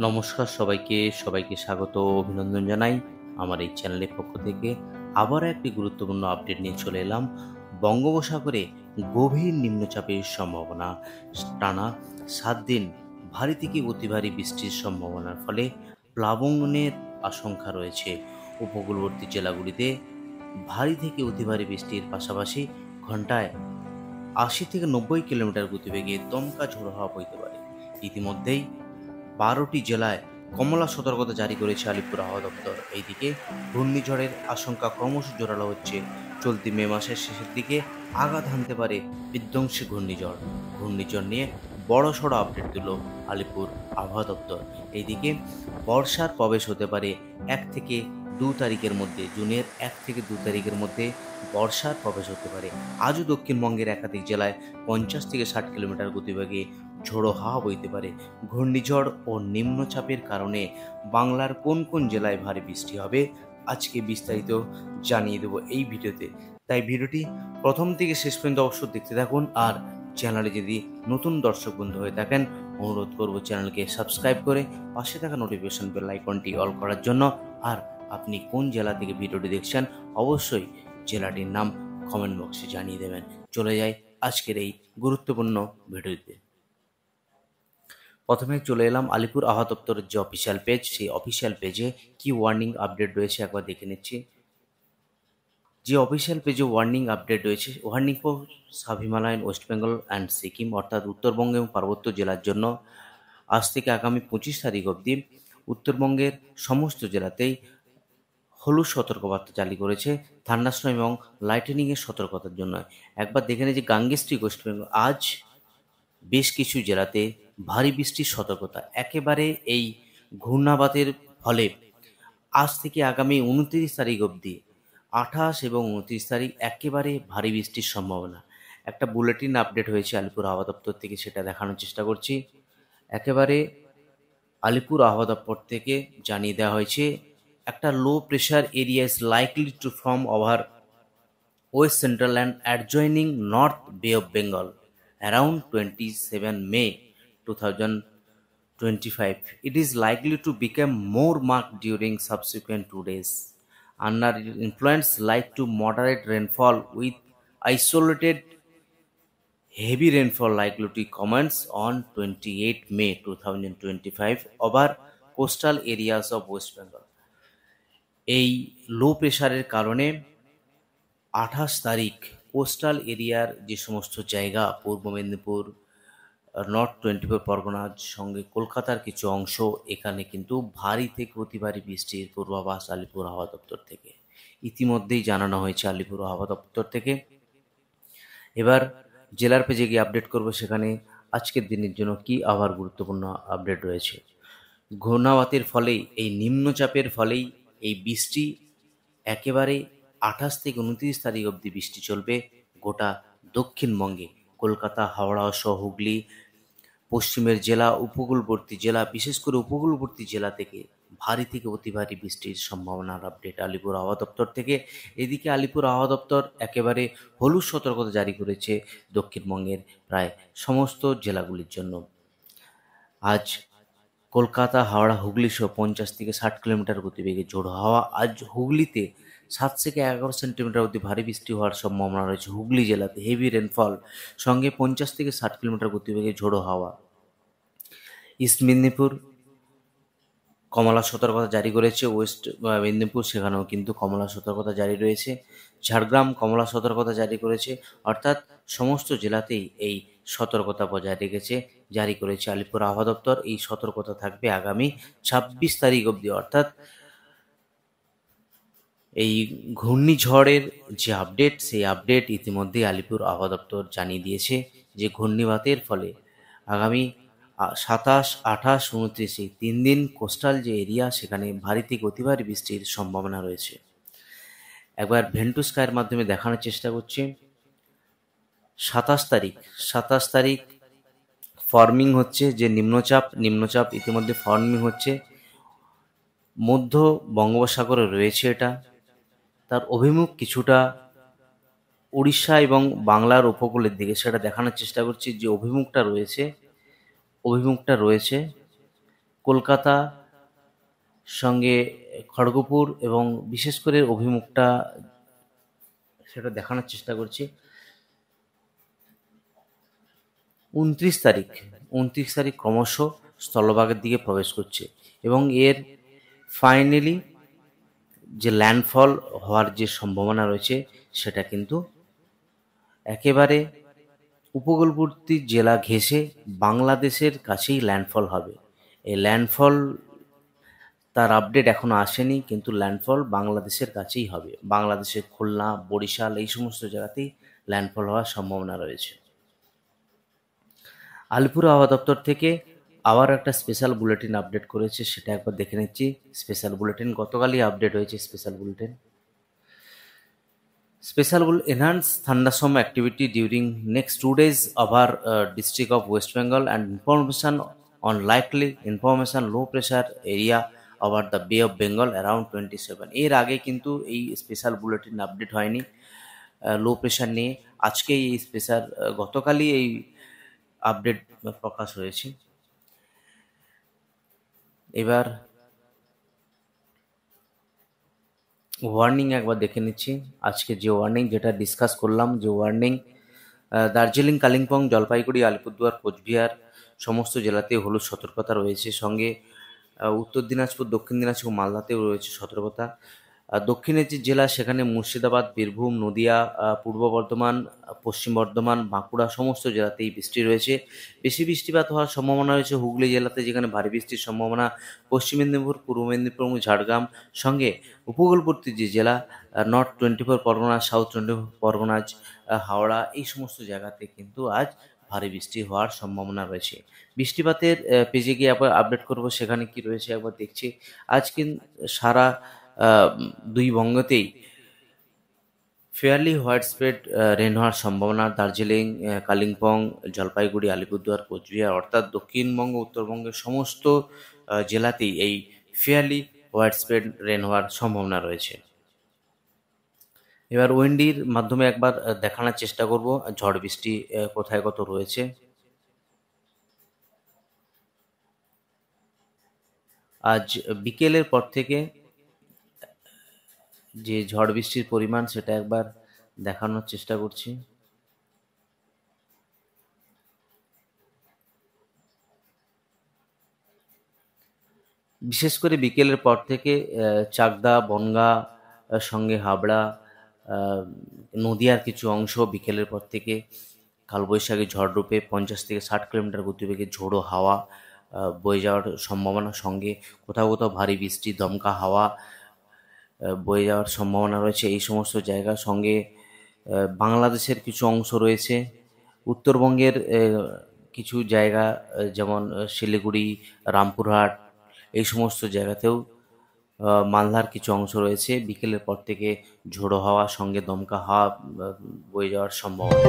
নমস্কার সবাইকে স্বাগত ও অভিনন্দন জানাই আমার এই চ্যানেলের পক্ষ থেকে। আবার একটি গুরুত্বপূর্ণ আপডেট নিয়ে চলে এলাম। বঙ্গোপসাগরে গভীর নিম্নচাপের সম্ভাবনা। টানা 7 দিন ভারী থেকে অতি ভারী বৃষ্টির সম্ভাবনার ফলে প্লাবনের আশঙ্কা রয়েছে। উপকূলবর্তী জেলাগুলিতে ভারী থেকে অতি ভারী বৃষ্টির পাশাপাশি ঘন্টায় 80 থেকে 90 কিলোমিটার গতিবেগে দমকা ঝোড়ো হাওয়া বইতে পারে। ইতিমধ্যেই 12টি জেলায় কমলা সতর্কতা জারি করেছে আলিপুর আবহাওয়া দপ্তর। এইদিকে ঘূর্ণিঝড়ের আশঙ্কা ক্রমশ জোরালো হচ্ছে। চলতি মে মাসের শেষের দিকে আঘাত হানতে পারে বিধ্বংসী ঘূর্ণিঝড়। ঘূর্ণিঝড় নিয়ে বড়সড় আপডেট দিল আলিপুর আবহাওয়া দপ্তর। এইদিকে বর্ষার প্রবেশ হতে পারে 1 থেকে 2 তারিখের মধ্যে। জুনের 1 থেকে 2 তারিখের মধ্যে বর্ষার প্রবেশ হতে পারে। আজও দক্ষিণবঙ্গের একাধিক জেলায় 50 থেকে 60 কিলোমিটার গতিবেগে ঝোড়ো হাওয়া বইতে পারে। ঘূর্ণিঝড় ও নিম্নচাপের কারণে বাংলার কোন কোন জেলায় ভারী বৃষ্টি হবে আজকে বিস্তারিত জানিয়ে দেবো এই ভিডিওতে। তাই ভিডিওটি প্রথম থেকে শেষ পর্যন্ত অবশ্যই দেখতে থাকুন। আর চ্যানেলে যদি নতুন দর্শক বন্ধু হয়ে থাকেন, অনুরোধ করব চ্যানেলকে সাবস্ক্রাইব করে পাশে থাকা নোটিফিকেশন বেল আইকনটি অল করার জন্য। আর আপনি কোন জেলা থেকে ভিডিওটি দেখছেন অবশ্যই জেলাটির নাম কমেন্ট বক্সে জানিয়ে দেবেন। চলে যাই আজকের এই গুরুত্বপূর্ণ ভিডিওতে। প্রথমে চলে এলাম আলিপুর আবহাওয়া দপ্তরের যে অফিসিয়াল পেজ, সেই অফিসিয়াল পেজে কি ওয়ার্নিং আপডেট রয়েছে একবার দেখে নিচ্ছি। যে অফিসিয়াল পেজে ওয়ার্নিং আপডেট রয়েছে, warning for sub Himalayan, West Bengal and Sikkim অর্থাৎ উত্তরবঙ্গ এবং পার্বত্য জেলার জন্য আজ থেকে আগামী 25 তারিখ অবধি উত্তরবঙ্গের সমস্ত জেলাতেই হলুদ সতর্কবার্তা জারি করেছে থান্ডারস্টর্ম এবং লাইটেনিংয়ের সতর্কতার জন্য। একবার দেখে নিই যে গাঙ্গেস্ট্রিক ওয়েস্ট বেঙ্গল আজ বেশ কিছু জেলাতে ভারী বৃষ্টির সতর্কতা। একেবারে এই ঘূর্ণাবাতের ফলে আজ থেকে আগামী 29 তারিখ অবধি 28 এবং 29 তারিখ একেবারে ভারী বৃষ্টির সম্ভাবনা। একটা বুলেটিন আপডেট হয়েছে আলিপুর আবহাওয়া দপ্তর থেকে, সেটা দেখানোর চেষ্টা করছি। একেবারে আলিপুর আবহাওয়া দপ্তর থেকে জানিয়ে দেওয়া হয়েছে একটা low pressure area is likely to form over West Central and adjoining North Bay of Bengal around 27 May 2025. It is likely to become more marked during subsequent 2 days. Under influence, light to moderate rainfall with isolated heavy rainfall likely commence on 28 May 2025 over coastal areas of West Bengal. এই লো প্রেশারের কারণে 28 তারিখ coastal এরিয়ার যে সমস্ত জায়গা, পূর্ব Medinipur, north 24 পরগনার সঙ্গে কলকাতার কিছু অংশ, এখানে কিন্তু ভারী থেকে অতি ভারী বৃষ্টির পূর্বাভাস আলিপুর আবহাওয়া দপ্তর থেকে ইতিমধ্যেই জানানো হয়েছে আলিপুর আবহাওয়া দপ্তর থেকে। এবার জেলার পেজে গিয়ে আপডেট করব, সেখানে আজকের দিনের জন্য কি আবার গুরুত্বপূর্ণ আপডেট রয়েছে। ঘূর্ণাবাতের ফলেই, এই নিম্নচাপের ফলেই এই বৃষ্টি একেবারে 28 থেকে 29 তারিখ অবধি বৃষ্টি চলবে গোটা দক্ষিণবঙ্গে। কলকাতা, হাওড়া সহ হুগলি, পশ্চিমের জেলা, উপকূলবর্তী জেলা, বিশেষ করে উপকূলবর্তী জেলা থেকে ভারী থেকে অতি ভারী বৃষ্টির সম্ভাবনার আপডেট আলিপুর আবহাওয়া দপ্তর থেকে। এদিকে আলিপুর আবহাওয়া দপ্তর একেবারে হলুদ সতর্কতা জারি করেছে দক্ষিণবঙ্গের প্রায় সমস্ত জেলাগুলির জন্য। আজ কলকাতা, হাওড়া, হুগলি সহ 50 থেকে 60 কিলোমিটার গতিবেগে ঝোড়ো হাওয়া। আজ হুগলিতে 7 থেকে 11 সেন্টিমিটার অবধি ভারী বৃষ্টি হওয়ার সম্ভাবনা রয়েছে। হুগলি জেলাতে হেভি রেনফল, সঙ্গে 50 থেকে 60 কিলোমিটার গতিবেগে ঝোড়ো হাওয়া। ইস্ট মেদিনীপুর কমলা সতর্কতা জারি করেছে। ওয়েস্ট মেদিনীপুর, সেখানেও কিন্তু কমলা সতর্কতা জারি রয়েছে। ঝাড়গ্রাম কমলা সতর্কতা জারি করেছে। অর্থাৎ সমস্ত জেলাতেই এই সতর্কতা বজায় রেখেছে, জারি করেছে আলিপুর আবহাওয়া দপ্তর। এই সতর্কতা থাকবে আগামী 26 তারিখ অবধি। অর্থাৎ এই ঘূর্ণিঝড়ের যে আপডেট, সেই আপডেট ইতিমধ্যেই আলিপুর আবহাওয়া দপ্তর জানিয়ে দিয়েছে যে ঘূর্ণিবাতের ফলে আগামী 27, 28, 29 এই 3 দিন কোস্টাল যে এরিয়া, সেখানে ভারী থেকে অতি ভারী বৃষ্টির সম্ভাবনা রয়েছে। একবার ভেন্টু স্কাইয়ের মাধ্যমে দেখানোর চেষ্টা করছি। 27 তারিখ ফর্মিং হচ্ছে যে নিম্নচাপ ইতিমধ্যে ফর্মিং হচ্ছে, মধ্য বঙ্গোপসাগরে রয়েছে এটা। তার অভিমুখ কিছুটা উড়িষ্যা এবং বাংলার উপকূলের দিকে, সেটা দেখানোর চেষ্টা করছি। যে অভিমুখটা রয়েছে কলকাতা সঙ্গে খড়গপুর এবং বিশেষ করে অভিমুখটা সেটা দেখানোর চেষ্টা করছি। 29 তারিখ ক্রমশ স্থলভাগের দিকে প্রবেশ করছে এবং এর ফাইনালি যে ল্যান্ডফল হওয়ার যে সম্ভাবনা রয়েছে সেটা কিন্তু একেবারে উপকূলবর্তী জেলা ঘেঁষে বাংলাদেশের কাছেই ল্যান্ডফল হবে। এই ল্যান্ডফল তার আপডেট এখনো আসেনি, কিন্তু ল্যান্ডফল বাংলাদেশের কাছেই হবে। বাংলাদেশের খুলনা, বরিশাল এই সমস্ত জায়গাতেই ল্যান্ডফল হওয়ার সম্ভাবনা রয়েছে। আলিপুর আবহাওয়া দপ্তর থেকে আবার একটা স্পেশাল বুলেটিন আপডেট করেছে, সেটা একবার দেখে নিচ্ছি। স্পেশাল বুলেটিন গতকালই আপডেট হয়েছে। Special bulletin will enhance thunderstorm activity during next 2 days over district of West Bengal and information on likely low pressure area over the Bay of Bengal around 27। এর আগে কিন্তু এই স্পেশাল বুলেটিন আপডেট হয়নি low pressure নিয়ে। আজকে এই special গতকালই এই আপডেট প্রকাশ হয়েছে। এবার ওয়ার্নিং একবার দেখে নিচ্ছি। আজকে যে ওয়ার্নিং যেটা ডিসকাস করলাম, যে ওয়ার্নিং দার্জিলিং, কালিম্পং, জলপাইগুড়ি, আলিপুরদুয়ার, কোচবিহার সমস্ত জেলাতে হলুদ সতর্কতা রয়েছে। সঙ্গে উত্তর দিনাজপুর, দক্ষিণ দিনাজপুর, মালদাতেও রয়েছে সতর্কতা। দক্ষিণের যে জেলা সেখানে মুর্শিদাবাদ, বীরভূম, নদিয়া, পূর্ব বর্ধমান, পশ্চিম বর্ধমান, বাঁকুড়া সমস্ত জেলাতেই বৃষ্টি রয়েছে। বেশি বৃষ্টিপাত হওয়ার সম্ভাবনা রয়েছে হুগলি জেলাতে, যেখানে ভারী বৃষ্টির সম্ভাবনা। পশ্চিম মেদিনীপুর, পূর্ব মেদিনীপুর এবং ঝাড়গ্রাম, সঙ্গে উপকূলবর্তী যে জেলা নর্থ 24 পরগনা, সাউথ 24 পরগনাজ, হাওড়া এই সমস্ত জায়গাতে কিন্তু আজ ভারী বৃষ্টি হওয়ার সম্ভাবনা রয়েছে। বৃষ্টিপাতের পেজে গিয়ে আবার আপডেট করব, সেখানে কি রয়েছে একবার দেখছি। আজ কিন্তু সারা দুই বঙ্গতেই ফেয়ারলি হোয়াইট স্প্রেড রেন হওয়ার সম্ভাবনা। দার্জিলিং, কালিম্পং, জলপাইগুড়ি, আলিপুরদুয়ার, কোচবিহার অর্থাৎ দক্ষিণবঙ্গ, উত্তরবঙ্গের সমস্ত জেলাতেই এই ফেয়ারলি হোয়াইট স্প্রেড রেন হওয়ার সম্ভাবনা রয়েছে। এবার ওয়েন্ডির মাধ্যমে একবার দেখানোর চেষ্টা করব ঝড় বৃষ্টি কোথায় কত রয়েছে। আজ বিকেলের পর থেকে যে ঝড় বৃষ্টির পরিমাণ সেটা একবার দেখানোর চেষ্টা করছি। বিশেষ করে বিকেলের পর থেকে চাকদা, বনগাঁ সঙ্গে হাবড়া, নদিয়ার কিছু অংশ বিকেলের পর থেকে কালবৈশাখী ঝড় রূপে 50 থেকে 60 কিলোমিটার গতিবেগে ঝোড়ো হাওয়া বয়ে যাওয়ার সম্ভাবনা। সঙ্গে কোথাও কোথাও ভারী বৃষ্টি, দমকা হাওয়া বয়ে যাওয়ার সম্ভাবনা রয়েছে এই সমস্ত জায়গার সঙ্গে। বাংলাদেশের কিছু অংশ রয়েছে, উত্তরবঙ্গের কিছু জায়গা যেমন শিলিগুড়ি, রামপুরহাট এই সমস্ত জায়গাতেও, মালদার কিছু অংশ রয়েছে। বিকেলের পর থেকে ঝোড়ো হাওয়া সঙ্গে দমকা হাওয়া বয়ে যাওয়ার সম্ভাবনা।